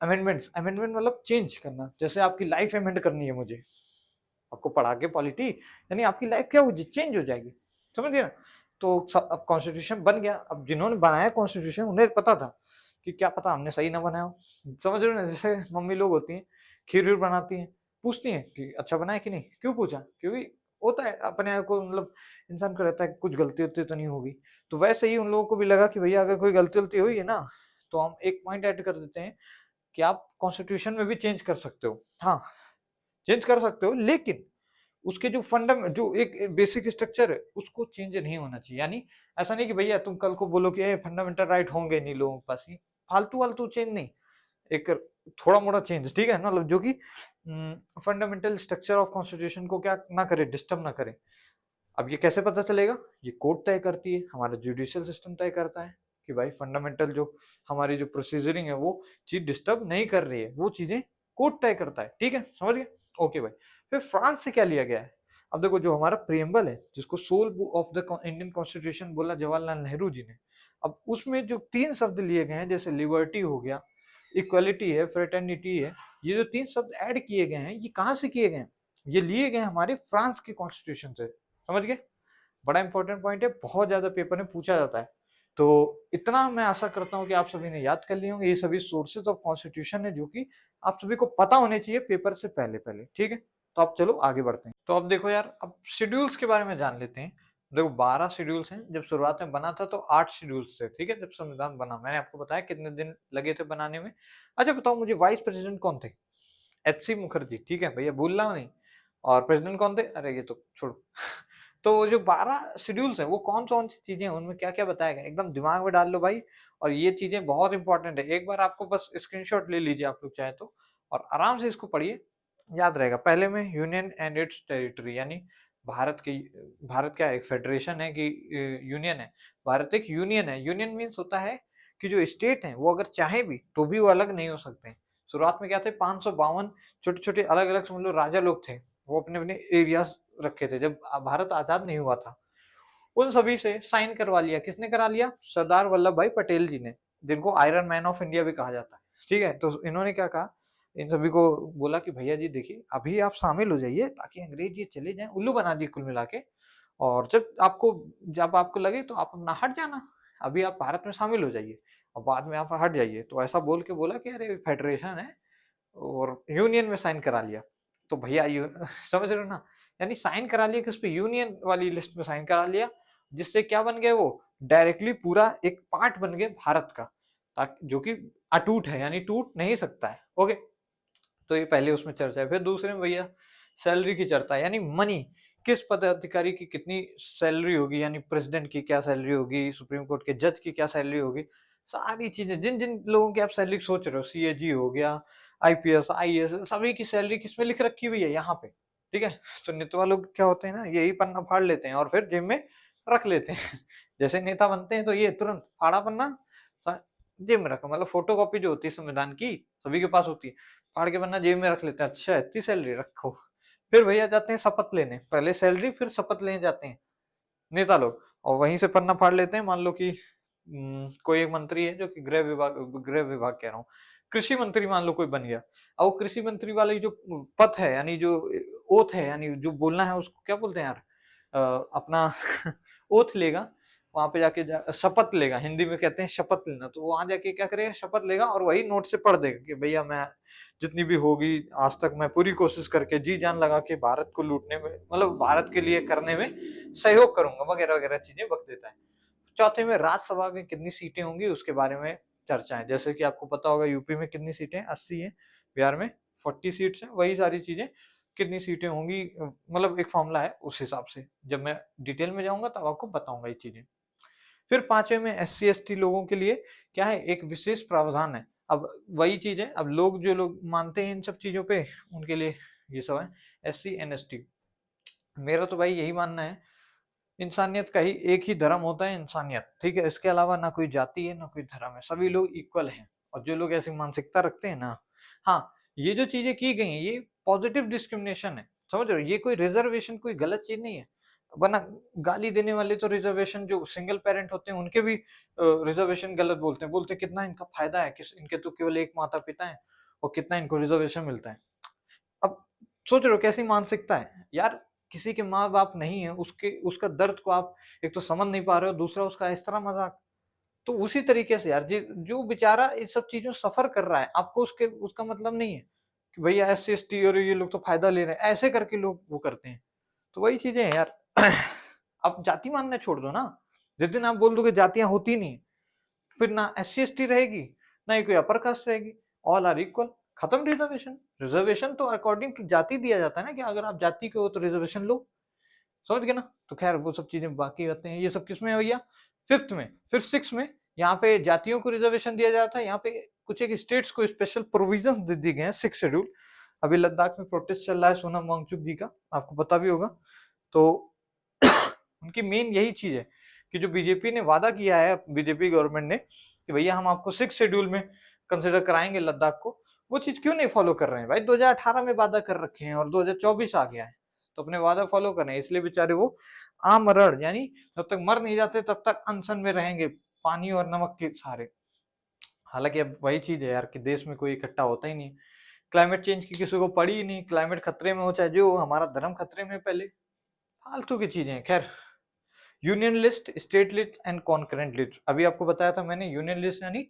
S1: अमेंडमेंट्स, अमेंडमेंट मतलब चेंज करना, जैसे आपकी लाइफ अमेंड करनी है मुझे, आपको पढ़ा के पॉलिटी, यानी आपकी लाइफ क्या होगी? चेंज हो जाएगी, समझ गए ना? तो अब कॉन्स्टिट्यूशन बन गया। अब जिन्होंने बनाया कॉन्स्टिट्यूशन उन्हें पता था कि क्या पता हमने सही ना बनाया हो, समझ रहे हो ना? जैसे मम्मी लोग होती हैं, खीर वीर बनाती हैं, पूछती हैं कि अच्छा बनाया कि नहीं। क्यों पूछा? क्योंकि होता है अपने आप को, मतलब इंसान को रहता है कि कुछ गलती होती तो नहीं होगी। तो वैसे ही उन लोगों को भी लगा कि भैया अगर कोई गलती वलती हुई है ना, तो हम एक पॉइंट ऐड कर देते हैं कि आप कॉन्स्टिट्यूशन में भी चेंज कर सकते हो। हाँ, चेंज कर सकते हो, लेकिन उसके जो फंडम जो एक बेसिक स्ट्रक्चर है उसको चेंज नहीं होना चाहिए। यानी ऐसा नहीं कि भैया तुम कल को बोलो कि फंडामेंटल राइट होंगे नहीं लोगों के पास, ही फालतू वालतू चेंज नहीं, एक थोड़ा मोड़ा चेंज, ठीक है ना, मतलब जो कि फंडामेंटल स्ट्रक्चर ऑफ कॉन्स्टिट्यूशन को क्या ना करे, डिस्टर्ब ना करे। अब ये कैसे पता चलेगा? ये कोर्ट तय करती है, हमारा जुडिशियल सिस्टम तय करता है कि भाई फंडामेंटल जो हमारी जो प्रोसीजरिंग है वो चीज डिस्टर्ब नहीं कर रही है, वो चीजें कोर्ट तय करता है, ठीक है, समझ गए? ओके भाई। फिर फ्रांस से क्या लिया गया है? अब देखो, जो हमारा प्रियम्बल है जिसको soul of the Indian constitution बोला जवाहरलाल नेहरू जी ने, अब उसमें जो 3 शब्द लिए गए हैं, जैसे लिबर्टी हो गया, इक्वलिटी है, फ्रेटर्निटी है, ये जो 3 शब्द ऐड किए गए हैं ये कहाँ से किए गए हैं? ये लिए गए हमारे फ्रांस के कॉन्स्टिट्यूशन से, समझ गए? बड़ा इंपॉर्टेंट पॉइंट है, बहुत ज्यादा पेपर में पूछा जाता है। तो इतना मैं आशा करता हूँ कि आप सभी ने याद कर लिए होंगे, ये सभी सोर्सेज ऑफ कॉन्स्टिट्यूशन है जो कि आप सभी को पता होने चाहिए पेपर से पहले पहले, ठीक है। तो अब चलो आगे बढ़ते हैं। तो अब देखो यार, अब शेड्यूल्स के बारे में जान लेते हैं। देखो 12 शेड्यूल्स हैं, जब शुरुआत में बना था तो 8 शेड्यूल्स थे, ठीक है। जब संविधान बना, मैंने आपको बताया कितने दिन लगे थे बनाने में। अच्छा बताओ मुझे, वाइस प्रेसिडेंट कौन थे? एच सी मुखर्जी, ठीक है भैया, भूलना नहीं। और प्रेसिडेंट कौन थे? अरे ये तो छोड़ो। तो जो 12 शेड्यूल्स हैं वो कौन कौन सी चीजें हैं, उनमें क्या क्या बताया गया, एकदम दिमाग में डाल लो भाई। और ये चीजें बहुत इंपॉर्टेंट है, एक बार आपको बस स्क्रीनशॉट ले लीजिए आप लोग चाहे तो, और आराम से इसको पढ़िए, याद रहेगा। पहले में यूनियन एंड इट्स टेरिटरी, यानी भारत की, भारत क्या है, एक फेडरेशन है कि यूनियन है? भारत एक यूनियन है। यूनियन मीन्स होता है कि जो स्टेट हैं वो अगर चाहे भी तो भी वो अलग नहीं हो सकते हैं। शुरुआत में क्या थे, 552 छोटे छोटे अलग अलग समझ लो राजा लोग थे, वो अपने अपने एरियाज रखे थे जब भारत आजाद नहीं हुआ था। उन सभी से साइन करवा लिया, किसने करा लिया? सरदार वल्लभ भाई पटेल जी ने, जिनको आयरन मैन ऑफ इंडिया भी कहा जाता है, ठीक है। तो इन्होंने क्या कहा, इन सभी को बोला कि भैया जी देखिए अभी आप शामिल हो जाइए, ताकि अंग्रेज ये चले जाएं, उल्लू बना दिए कुल मिला के। और जब आपको लगे तो आप अपना हट जाना, अभी आप भारत में शामिल हो जाइए और बाद में आप हट जाइए। तो ऐसा बोल के बोला कि अरे फेडरेशन है, और यूनियन में साइन करा लिया। तो भैया समझ रहे हो ना, यानी साइन करा लिया किस पे? यूनियन वाली लिस्ट में साइन करा लिया, जिससे क्या बन गए वो? डायरेक्टली पूरा एक पार्ट बन गए भारत का, ताकि जो कि अटूट है, यानी टूट नहीं सकता है। ओके। तो ये पहले उसमें चर्चा है। फिर दूसरे में भैया सैलरी की चर्चा है, यानी मनी, किस पदाधिकारी की कितनी सैलरी होगी, यानी प्रेसिडेंट की क्या सैलरी होगी, सुप्रीम कोर्ट के जज की क्या सैलरी होगी, सारी चीजें जिन जिन लोगों की आप सैलरी सोच रहे हो, सीएजी हो गया, आईपीएस आईएएस, सभी की सैलरी किसमें लिख रखी हुई है? यहाँ पे, ठीक है। तो नेता लोग क्या होते हैं ना, यही पन्ना फाड़ लेते हैं और फिर जेब में रख लेते हैं। जैसे नेता बनते हैं तो ये तुरंत फाड़ा पन्ना जेब में रखा, मतलब फोटो कॉपी जो होती है संविधान की सभी के पास होती है, फाड़ के पन्ना जेब में रख लेते हैं, अच्छा इतनी सैलरी रखो। फिर भैया जाते हैं शपथ लेने, पहले सैलरी फिर शपथ लेने जाते हैं नेता लोग, और वहीं से पन्ना फाड़ लेते हैं। मान लो कि कोई एक मंत्री है जो कि गृह विभाग कह रहा हूँ, कृषि मंत्री मान लो कोई बन गया, अब वो कृषि मंत्री वाली जो पद है, यानी जो ओथ है, यानी जो बोलना है उसको क्या बोलते हैं यार, अपना ओथ लेगा, वहां पे जाके शपथ लेगा, हिंदी में कहते हैं शपथ लेना, तो वहां जाके क्या करेगा, शपथ लेगा और वही नोट से पढ़ देगा कि भैया मैं जितनी भी होगी आज तक मैं पूरी कोशिश करके जी जान लगा के भारत को लूटने में, मतलब भारत के लिए करने में सहयोग करूंगा, वगैरह वगैरह चीजें बक देता है। चौथे में राज्यसभा में कितनी सीटें होंगी उसके बारे में चर्चा है, जैसे कि आपको पता होगा यूपी में कितनी सीटें 80 है, बिहार में 40 सीट्स हैं, वही सारी चीजें कितनी सीटें होंगी, मतलब एक फॉर्मूला है, उस हिसाब से जब मैं डिटेल में जाऊंगा तब आपको बताऊंगा ये चीजें। फिर पांचवे में SC ST लोगों के लिए क्या है, एक विशेष प्रावधान है। अब वही चीज है, अब लोग जो लोग मानते हैं इन सब चीजों पे उनके लिए ये सब है, SC NST। मेरा तो भाई यही मानना है, इंसानियत का ही एक ही धर्म होता है, इंसानियत, ठीक है, इसके अलावा ना कोई जाति है ना कोई धर्म है, सभी लोग इक्वल हैं। और जो लोग ऐसी मानसिकता रखते हैं ना, हाँ, ये जो चीजें की गई हैं ये पॉजिटिव डिस्क्रिमिनेशन है, समझ रहे हो, ये कोई रिजर्वेशन कोई गलत चीज नहीं है, वरना गाली देने वाले तो रिजर्वेशन जो सिंगल पेरेंट होते हैं उनके भी रिजर्वेशन गलत बोलते हैं, बोलते हैं कितना इनका फायदा है, किस इनके तो केवल एक माता पिता है और कितना इनको रिजर्वेशन मिलता है। अब सोच रहे हो कैसी मानसिकता है यार, किसी के माँ बाप नहीं है, उसके उसका दर्द को आप एक तो समझ नहीं पा रहे हो, दूसरा उसका इस तरह मजाक। तो उसी तरीके से यार जो बेचारा इस सब चीजों से सफर कर रहा है, आपको उसके उसका मतलब नहीं है कि भैया SC ST और ये लोग तो फायदा ले रहे हैं, ऐसे करके लोग वो करते हैं। तो वही चीजें हैं यार। आप जाति मानना छोड़ दो ना, जिस दिन आप बोल दोगे जातियां होती नहीं, फिर ना SC ST रहेगी, ना ही कोई अपर कास्ट रहेगी, ऑल आर इक्वल, खत्म रिजर्वेशन। रिजर्वेशन तो अकॉर्डिंग टू जाति दिया जाता है ना, कि अगर आप जाति के हो तो रिजर्वेशन लो, समझ गए ना। तो खैर वो सब चीजें बाकी रहते हैं, ये सब किसमें है भैया, फिफ्थ में। फिर सिक्स में यहाँ पे जातियों को रिजर्वेशन दिया जाता है, यहाँ पे कुछ एक स्टेट्स को स्पेशल प्रोविजन दे दिए गए हैं, 6 शेड्यूल। अभी लद्दाख में प्रोटेस्ट चल रहा है सोनम वांगचुक जी का, आपको पता भी होगा। तो उनकी मेन यही चीज है कि जो बीजेपी ने वादा किया है, बीजेपी गवर्नमेंट ने, कि भैया हम आपको 6 शेड्यूल में कंसिडर कराएंगे लद्दाख को, वो चीज क्यों नहीं फॉलो कर रहे हैं भाई, 2018 में वादा कर रखे हैं और 2024 आ गया है, तो अपने वादा फॉलो कर रहे हैं, इसलिए बेचारे वो आमरण, यानी जब तक मर नहीं जाते तब तक अनशन में रहेंगे, पानी और नमक के सहारे। हालांकि अब वही चीज है यार कि देश में कोई इकट्ठा होता ही नहीं, क्लाइमेट चेंज की किसी को पड़ी ही नहीं, क्लाइमेट खतरे में हो चाहे जो हो, हमारा धर्म खतरे में पहले, फालतू की चीजें हैं। खैर, union list, state list and concurrent list, अभी आपको बताया था मैंने, यूनियन लिस्ट यानी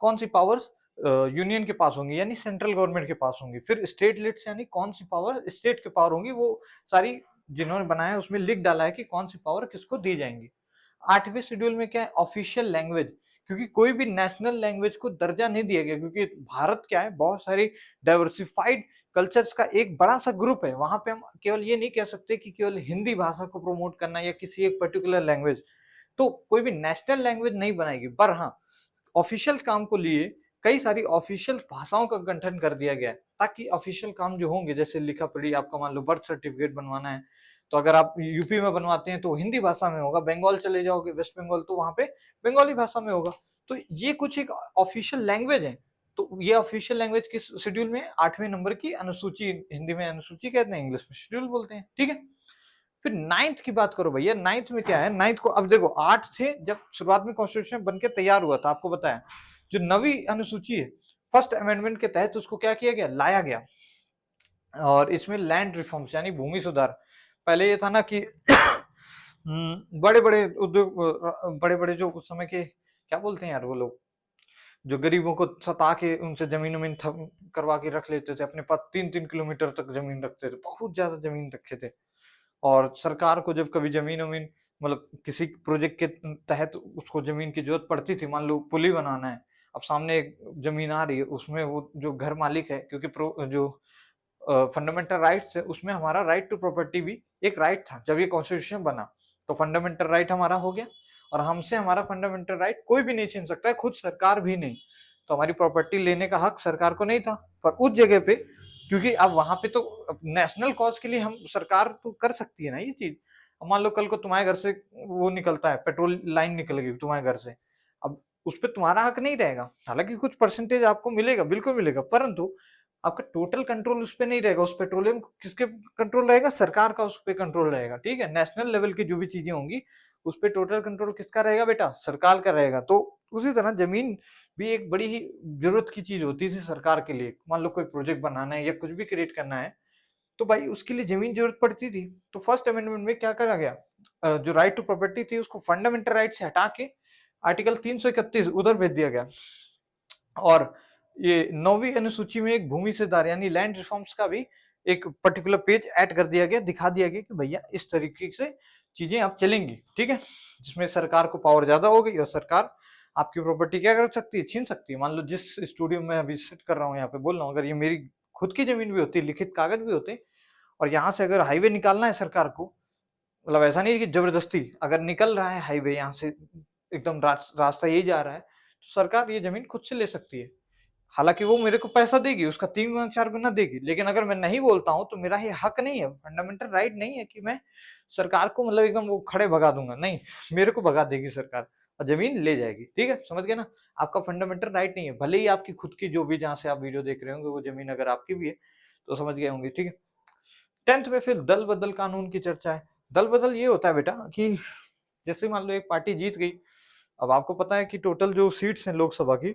S1: कौन सी पावर्स यूनियन के पास होंगी, यानी सेंट्रल गवर्नमेंट के पास होंगी। फिर स्टेट लिस्ट यानी कौन सी पावर स्टेट के पावर होंगी, वो सारी जिन्होंने बनाया उसमें लिख डाला है कि कौन सी पावर किसको दी जाएंगी। 8वें शेड्यूल में क्या है, ऑफिशियल लैंग्वेज, क्योंकि कोई भी नेशनल लैंग्वेज को दर्जा नहीं दिया गया, क्योंकि भारत क्या है, बहुत सारी डाइवर्सिफाइड कल्चर्स का एक बड़ा सा ग्रुप है, वहां पे हम केवल ये नहीं कह सकते कि केवल हिंदी भाषा को प्रमोट करना या किसी एक पर्टिकुलर लैंग्वेज, तो कोई भी नेशनल लैंग्वेज नहीं बनाएगी, पर हाँ ऑफिशियल काम को लिए कई सारी ऑफिशियल भाषाओं का गठन कर दिया गया है, ताकि ऑफिशियल काम जो होंगे, जैसे लिखा पढ़ी, आपका मान लो बर्थ सर्टिफिकेट बनवाना है, तो अगर आप यूपी में बनवाते हैं तो हिंदी भाषा में होगा, बंगाल चले जाओगे वेस्ट बंगाल तो वहां पे बंगाली भाषा में होगा। तो ये कुछ एक ऑफिशियल लैंग्वेज है, तो ये ऑफिशियल लैंग्वेज किस शेड्यूल में, 8वें नंबर की अनुसूची, हिंदी में अनुसूची कहते हैं, इंग्लिश में शेड्यूल बोलते हैं, ठीक है। फिर नाइन्थ की बात करो भैया, नाइन्थ में क्या है, नाइन्थ को अब देखो, 8 से जब शुरुआत में कॉन्स्टिट्यूशन बन के तैयार हुआ था, आपको बताया, जो नवी अनुसूची है, फर्स्ट अमेंडमेंट के तहत उसको क्या किया गया, लाया गया, और इसमें लैंड रिफॉर्म्स यानी भूमि सुधार। पहले ये था ना कि बड़े बड़े उद्योग, बड़े बड़े जो उस समय के क्या बोलते हैं यार वो लोग, जो गरीबों को सता के उनसे जमीन उमीन करवा के रख लेते थे अपने पास, 3-3 किलोमीटर तक जमीन रखते थे, बहुत ज्यादा जमीन रखे थे। और सरकार को जब कभी जमीन उमीन, मतलब किसी प्रोजेक्ट के तहत उसको जमीन की जरूरत पड़ती थी, मान लो पुल ही बनाना है, अब सामने एक जमीन आ रही है, उसमें वो जो घर मालिक है, क्योंकि जो फंडामेंटल राइट्स है उसमें हमारा राइट टू प्रॉपर्टी भी एक राइट था जब ये कॉन्स्टिट्यूशन बना, तो फंडामेंटल राइट हमारा हो गया, और हमसे हमारा फंडामेंटल राइट कोई भी नहीं छीन सकता है, खुद सरकार भी नहीं। तो हमारी प्रॉपर्टी लेने का हक सरकार को नहीं था, पर उस जगह पे, क्योंकि अब वहां पे तो नेशनल कॉज के लिए हम सरकार तो कर सकती है ना ये चीज। अब मान लो कल को तुम्हारे घर से वो निकलता है, पेट्रोल लाइन निकल गई तुम्हारे घर से, अब उस पर तुम्हारा हक नहीं रहेगा, हालांकि कुछ परसेंटेज आपको मिलेगा, बिल्कुल मिलेगा, परंतु आपका टोटल कंट्रोल उस पर नहीं रहेगा, उस पेट्रोलियम किसके कंट्रोल रहेगा, सरकार का उस पर कंट्रोल रहेगा, ठीक है। नेशनल लेवल की जो भी चीजें होंगी उस पर टोटल कंट्रोल किसका रहेगा बेटा, सरकार का रहेगा। तो उसी तरह जमीन भी एक बड़ी ही जरूरत की चीज होती थी सरकार के लिए। मान लो कोई प्रोजेक्ट बनाना है या कुछ भी क्रिएट करना है, तो भाई उसके लिए जमीन जरूरत पड़ती थी। तो फर्स्ट अमेंडमेंट में क्या करा गया, जो राइट टू प्रॉपर्टी थी उसको फंडामेंटल राइट से हटा के आर्टिकल 331 उधर भेज दिया गया। और ये 9वीं अनुसूची में एक भूमि सुधार यानी लैंड रिफॉर्म्स का भी एक पर्टिकुलर पेज ऐड कर दिया गया, दिखा दिया गया कि भैया इस तरीके से चीजें अब चलेंगी, ठीक है। जिसमें सरकार को पावर ज्यादा हो गई और सरकार आपकी प्रॉपर्टी क्या कर सकती है, छीन सकती है। मान लो जिस स्टूडियो में अभी सेट कर रहा हूँ, यहाँ पे बोल रहा हूँ, अगर ये मेरी खुद की जमीन भी होती, लिखित कागज भी होते, और यहाँ से अगर हाईवे निकालना है सरकार को, मतलब ऐसा नहीं कि जबरदस्ती, अगर निकल रहा है हाईवे यहाँ से एकदम रास्ता यही जा रहा है, तो सरकार ये जमीन खुद से ले सकती है। हालांकि वो मेरे को पैसा देगी, उसका 3 गुना 4 गुना देगी, लेकिन अगर मैं नहीं बोलता हूँ तो मेरा ये हक नहीं है, फंडामेंटल राइट नहीं है कि मैं सरकार को मतलब एकदम वो खड़े भगा दूंगा, नहीं, मेरे को भगा देगी सरकार और जमीन ले जाएगी, ठीक है, समझ गए ना। आपका फंडामेंटल राइट नहीं है, भले ही आपकी खुद की जो भी जहां से आप वीडियो देख रहे होंगे वो जमीन अगर आपकी भी है तो समझ गए होंगे, ठीक है। 10th में फिर दल बदल कानून की चर्चा है। दल बदल ये होता है बेटा कि जैसे मान लो एक पार्टी जीत गई, अब आपको पता है कि टोटल जो सीट्स हैं लोकसभा की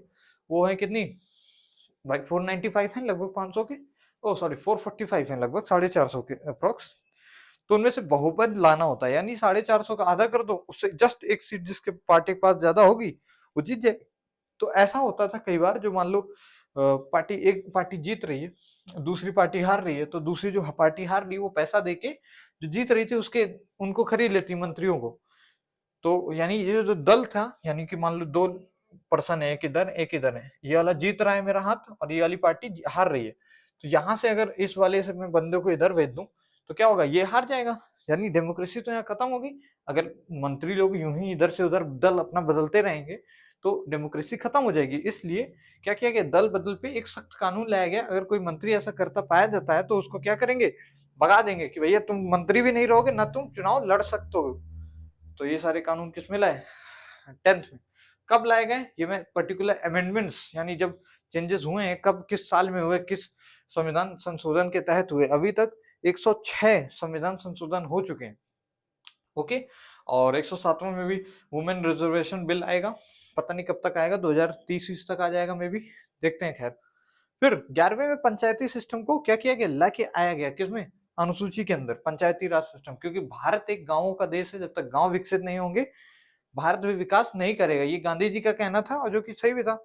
S1: वो है कितनी भाई, 495 है लगभग 500 के, ओ सॉरी 445 है लगभग 450 के अप्रोक्स। तो उनमें से बहुपद लाना होता है, यानी 450 का आधा कर दो, उससे जस्ट एक सीट जिसके पार्टी के पास ज्यादा होगी वो जीत जाए। तो ऐसा होता था कई बार, जो मान लो पार्टी, एक पार्टी जीत रही है, दूसरी पार्टी हार रही है, तो दूसरी जो पार्टी हार रही है वो पैसा देके जो जीत रही थी उसके उनको खरीद लेती मंत्रियों को। तो यानी ये जो दल था, यानी कि मान लो 2 पर्सन है, एक इधर है, ये वाला जीत रहा है मेरा हाथ और ये वाली पार्टी हार रही है, तो यहाँ से अगर इस वाले से मैं बंदे को इधर भेज दूं तो क्या होगा, ये हार जाएगा, यानी डेमोक्रेसी तो यहाँ खत्म होगी। अगर मंत्री लोग यूं ही इधर से उधर दल अपना बदलते रहेंगे तो डेमोक्रेसी खत्म हो जाएगी। इसलिए क्या किया गया, दल बदल पे एक सख्त कानून लाया गया, अगर कोई मंत्री ऐसा करता पाया जाता है तो उसको क्या करेंगे, भगा देंगे कि भैया तुम मंत्री भी नहीं रहोगे ना तुम चुनाव लड़ सकते हो। तो ये सारे कानून किस में लाए, 10th में। कब लाए गए, ये मैं पर्टिकुलर अमेंडमेंट्स यानी जब चेंजेस हुए हैं कब किस साल में हुए, किस संविधान संशोधन के तहत हुए, अभी तक 106 संविधान संशोधन हो चुके हैं, ओके। और 107वां में भी वुमेन रिजर्वेशन बिल आएगा, पता नहीं कब तक आएगा, 2030 तक आ जाएगा मे भी, देखते हैं खैर। फिर 11वें में पंचायती सिस्टम को क्या किया गया, लाके आया गया, किसमें, अनुसूची के अंदर, पंचायती राज सिस्टम, क्योंकि भारत एक गांवों का देश है, जब तक गांव विकसित नहीं होंगे भारत भी विकास नहीं करेगा, ये गांधी जी का कहना था और जो कि सही भी था।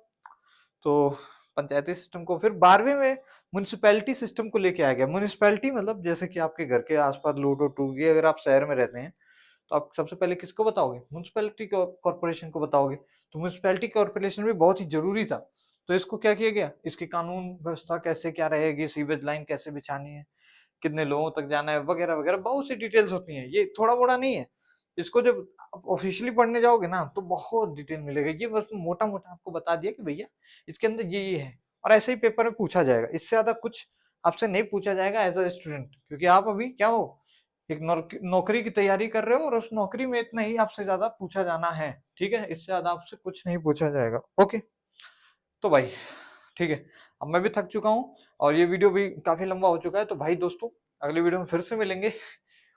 S1: तो पंचायती सिस्टम को फिर 12वें में म्यूनिसिपैलिटी सिस्टम को लेके आया गया। म्यूनिसिपैलिटी मतलब जैसे कि आपके घर के आसपास लूट उट हुई, अगर आप शहर में रहते हैं तो आप सबसे पहले किसको बताओगे, म्यूनिसिपैलिटी कॉर्पोरेशन को बताओगे। तो म्यूनिसिपैलिटी कॉर्पोरेशन भी बहुत ही जरूरी था। तो इसको क्या किया गया, इसकी कानून व्यवस्था कैसे क्या रहेगी, सीवेज लाइन कैसे बिछानी है, कितने लोगों तक जाना है, वगैरह वगैरह बहुत सी डिटेल्स होती हैं, ये थोड़ा बड़ा नहीं है। इसको जब ऑफिशियली पढ़ने जाओगे ना तो बहुत डिटेल मिलेगा, ये बस मोटा मोटा आपको बता दिया कि भैया इसके अंदर ये है, और ऐसे ही पेपर में पूछा जाएगा, इससे ज्यादा कुछ आपसे नहीं पूछा जाएगा एज अ स्टूडेंट, क्योंकि आप अभी क्या हो, एक नौकरी की तैयारी कर रहे हो और उस नौकरी में इतना ही आपसे ज्यादा पूछा जाना है, ठीक है, इससे ज्यादा आपसे कुछ नहीं पूछा जाएगा, ओके। तो भाई ठीक है, अब मैं भी थक चुका हूँ और ये वीडियो भी काफी लंबा हो चुका है, तो भाई दोस्तों अगले वीडियो में फिर से मिलेंगे।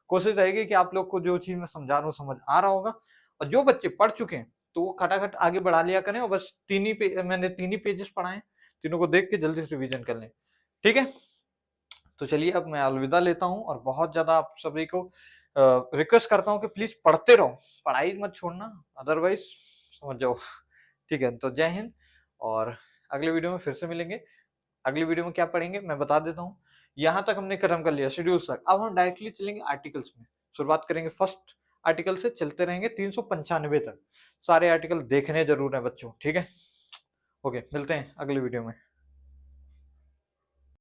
S1: कोशिश रहेगी कि आप लोग को जो चीज मैं समझा रहा हूँ समझ आ रहा होगा, और जो बच्चे पढ़ चुके हैं तो वो खटाखट आगे बढ़ा लिया करें, और बस मैंने 3 ही पेजेस पढ़ाए, तीनों को देख के जल्दी से रिवीजन कर लें, ठीक है। तो चलिए अब मैं अलविदा लेता हूँ, और बहुत ज्यादा आप सभी को रिक्वेस्ट करता हूँ कि प्लीज पढ़ते रहो, पढ़ाई मत छोड़ना, अदरवाइज समझ जाओ, ठीक है। तो जय हिंद, और अगले वीडियो में फिर से मिलेंगे। अगली वीडियो में क्या पढ़ेंगे मैं बता देता हूँ। यहाँ तक हमने खत्म कर लिया शेड्यूल तक, अब हम डायरेक्टली चलेंगे आर्टिकल्स में, शुरुआत करेंगे फर्स्ट आर्टिकल से, चलते रहेंगे 395 तक, सारे आर्टिकल देखने जरूर है बच्चों, ठीक है। ओके, मिलते हैं अगले वीडियो में।